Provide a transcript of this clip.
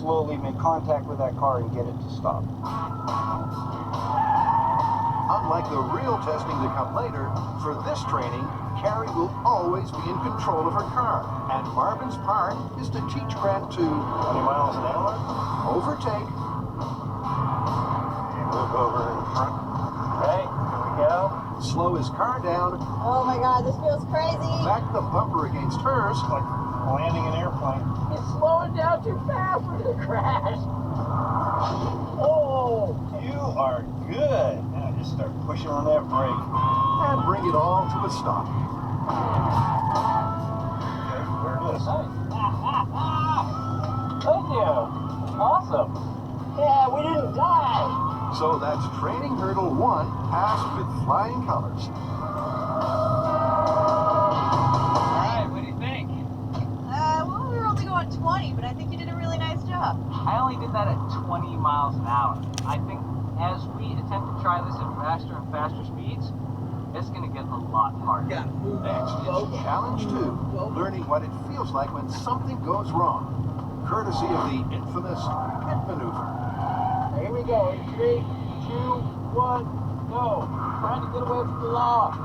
slowly make contact with that car and get it to stop. Unlike the real testing to come later, for this training, Carrie will always be in control of her car. And Marvin's part is to teach Grant to 20 miles an hour. overtake, Move over in front. Okay, here we go. slow his car down, Oh my God, this feels crazy. back the bumper against hers, Like landing an airplane. It's slowing down too fast. We're gonna crash. Oh, you are good. Now just start pushing on that brake. and bring it all to a stop. Okay, there it is. Thank you. Awesome. Yeah, we didn't die. So that's training hurdle 1 passed with flying colors. All right, what do you think? Well, we were only going 20, but I think you did a really nice job. I only did that at 20 miles an hour. I think as we attempt to try this at faster and faster speeds, it's going to get a lot harder. Next is challenge 2, learning what it feels like when something goes wrong, courtesy of the infamous pit maneuver. Here we go. In 3, 2, 1, go. Trying to get away from the law.